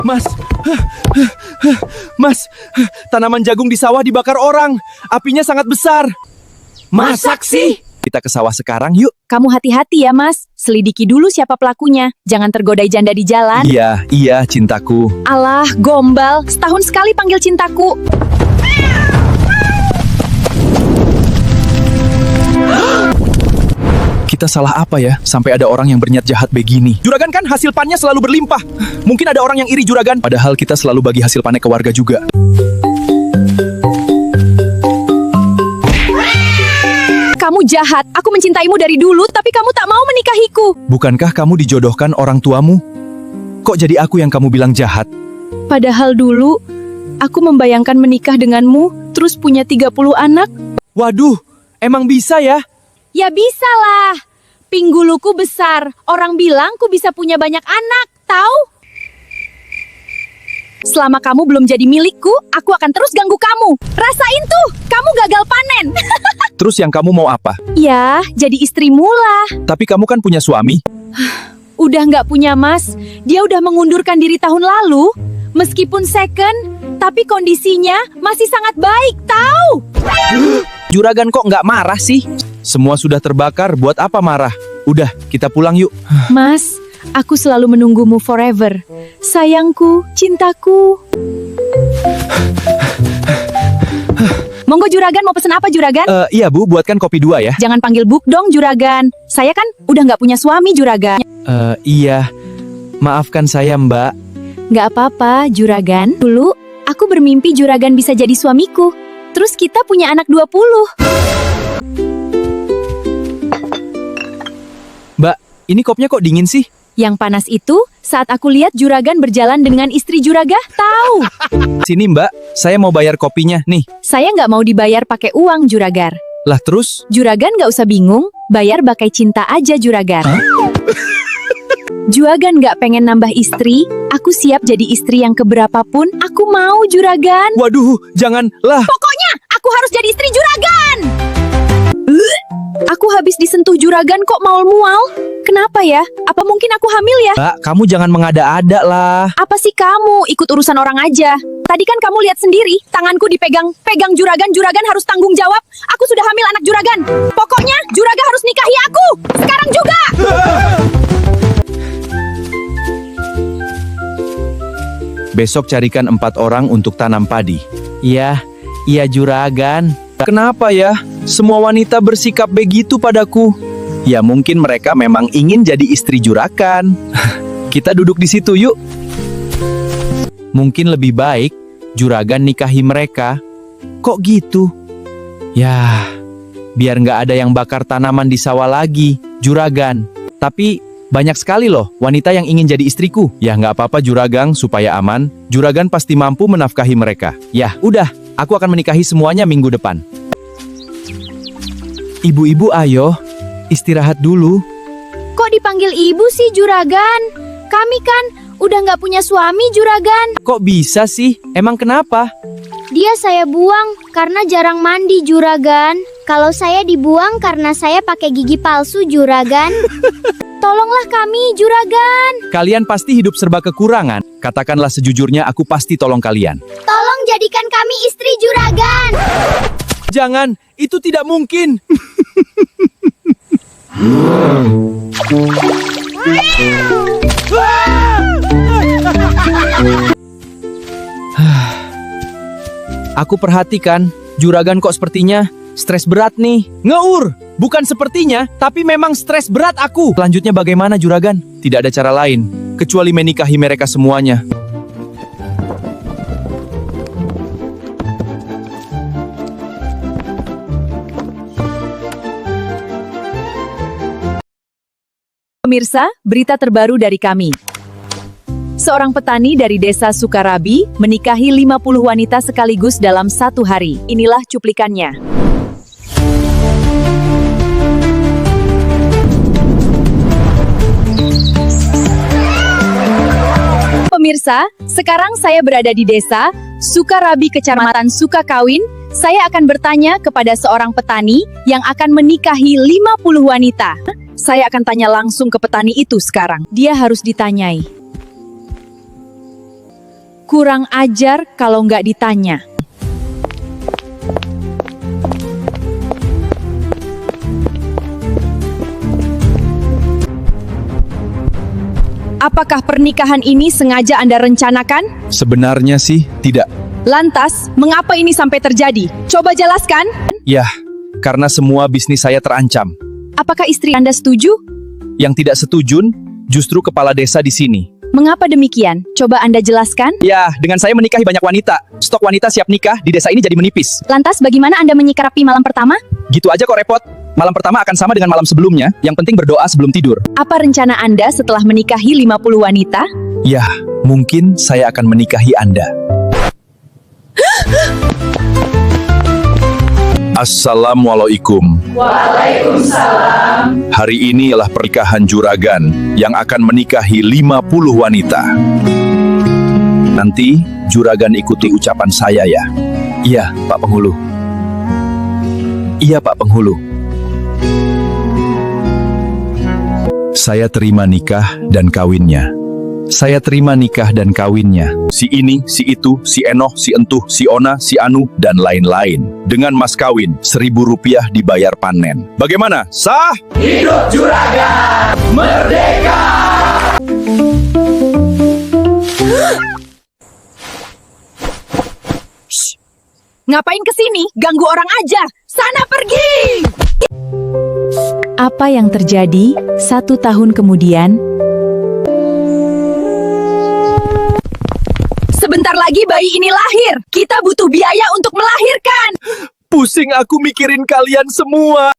Mas, Mas, tanaman jagung di sawah dibakar orang. Apinya sangat besar. Masak sih? Kita ke sawah sekarang yuk. Kamu hati-hati ya, Mas. Selidiki dulu siapa pelakunya. Jangan tergodai janda di jalan. Iya, cintaku. Alah, gombal. Setahun sekali panggil cintaku. Kita salah apa ya? Sampai ada orang yang berniat jahat begini. Juragan kan hasil pannya selalu berlimpah. Mungkin ada orang yang iri juragan. Padahal kita selalu bagi hasil pannya ke warga juga. Kamu jahat. Aku mencintaimu dari dulu, tapi kamu tak mau menikahiku. Bukankah kamu dijodohkan orang tuamu? Kok jadi aku yang kamu bilang jahat? Padahal dulu, aku membayangkan menikah denganmu, terus punya 30 anak. Waduh, emang bisa ya? Ya bisa lah. Pingguluku besar. Orang bilang ku bisa punya banyak anak, tahu? Selama kamu belum jadi milikku, aku akan terus ganggu kamu. Rasain tuh, kamu gagal panen. Terus yang kamu mau apa? Ya, jadi istrimu lah. Tapi kamu kan punya suami. Udah nggak punya, Mas. Dia udah mengundurkan diri tahun lalu. Meskipun second, tapi kondisinya masih sangat baik, tahu? Juragan kok nggak marah sih? Semua sudah terbakar, buat apa marah? Udah, kita pulang yuk. Mas, aku selalu menunggumu forever. Sayangku, cintaku. Monggo Juragan, mau pesen apa Juragan? Iya Bu, buatkan kopi 2 ya. Jangan panggil Buk dong Juragan. Saya kan udah nggak punya suami Juragan. Iya. Maafkan saya Mbak. Nggak apa-apa Juragan. Dulu, aku bermimpi Juragan bisa jadi suamiku. Terus kita punya anak 20. Mbak, ini kopnya kok dingin sih? Yang panas itu saat aku lihat Juragan berjalan dengan istri Juraga, tahu? Sini Mbak, saya mau bayar kopinya, nih. Saya nggak mau dibayar pakai uang Juragar. Lah terus? Juragan nggak usah bingung, bayar pakai cinta aja Juragar. Juragan nggak pengen nambah istri, aku siap jadi istri yang keberapapun, aku mau Juragan. Waduh, jangan, lah. Pokoknya, aku harus jadi istri Juragan. Aku habis disentuh Juragan kok mual-mual. Kenapa ya? Apa mungkin aku hamil ya? Mbak, kamu jangan mengada-ada lah. Apa sih kamu? Ikut urusan orang aja. Tadi kan kamu lihat sendiri, tanganku pegang Juragan, Juragan harus tanggung jawab. Aku sudah hamil anak Juragan. Pokoknya, Juragan harus nikahi aku. Sekarang juga. Besok carikan 4 orang untuk tanam padi. Iya Juragan. Kenapa ya? Semua wanita bersikap begitu padaku. Ya mungkin mereka memang ingin jadi istri Juragan. Kita duduk di situ yuk. Mungkin lebih baik Juragan nikahi mereka. Kok gitu? Ya, biar nggak ada yang bakar tanaman di sawah lagi, Juragan. Tapi banyak sekali loh wanita yang ingin jadi istriku. Ya nggak apa-apa Juragan, supaya aman. Juragan pasti mampu menafkahi mereka. Ya udah, aku akan menikahi semuanya minggu depan. Ibu-ibu ayo, istirahat dulu. Kok dipanggil ibu sih Juragan? Kami kan udah nggak punya suami Juragan. Kok bisa sih? Emang kenapa? Dia saya buang karena jarang mandi Juragan. Kalau saya dibuang karena saya pakai gigi palsu Juragan. Tolonglah kami Juragan. Kalian pasti hidup serba kekurangan. Katakanlah sejujurnya, aku pasti tolong kalian. Tolong jadikan kami istri Juragan. Jangan, itu tidak mungkin. Aku perhatikan, Juragan kok sepertinya stres berat nih. Ngeur, bukan sepertinya, tapi memang stres berat aku. Selanjutnya bagaimana Juragan? Tidak ada cara lain, kecuali menikahi mereka semuanya. Pemirsa, berita terbaru dari kami. Seorang petani dari desa Sukarabi menikahi 50 wanita sekaligus dalam satu hari. Inilah cuplikannya. Pemirsa, sekarang saya berada di desa Sukarabi, Kecamatan Sukakawin. Saya akan bertanya kepada seorang petani yang akan menikahi 50 wanita. Saya akan tanya langsung ke petani itu sekarang. Dia harus ditanyai. Kurang ajar kalau nggak ditanya. Apakah pernikahan ini sengaja Anda rencanakan? Sebenarnya sih tidak. Lantas, mengapa ini sampai terjadi? Coba jelaskan. Ya, karena semua bisnis saya terancam. Apakah istri Anda setuju? Yang tidak setuju justru kepala desa di sini. Mengapa demikian? Coba Anda jelaskan. Ya, dengan saya menikahi banyak wanita, stok wanita siap nikah di desa ini jadi menipis. Lantas, bagaimana Anda menyikapi malam pertama? Gitu aja kok repot. Malam pertama akan sama dengan malam sebelumnya, yang penting berdoa sebelum tidur. Apa rencana Anda setelah menikahi 50 wanita? Ya, mungkin saya akan menikahi Anda. Assalamualaikum. Waalaikumsalam. Hari ini ialah pernikahan juragan yang akan menikahi 50 wanita. Nanti juragan ikuti ucapan saya ya. Iya, Pak Penghulu. Iya, Pak Penghulu. Saya terima nikah dan kawinnya. Saya terima nikah dan kawinnya. Si ini, si itu, si Enoh, si Entuh, si Ona, si Anu, dan lain-lain. Dengan mas kawin, Rp1.000 dibayar panen. Bagaimana? Sah? Hidup juragan! Merdeka! Ngapain kesini? Ganggu orang aja! Sana pergi! Apa yang terjadi 1 tahun kemudian? Sebentar lagi bayi ini lahir. Kita butuh biaya untuk melahirkan. Pusing aku mikirin kalian semua.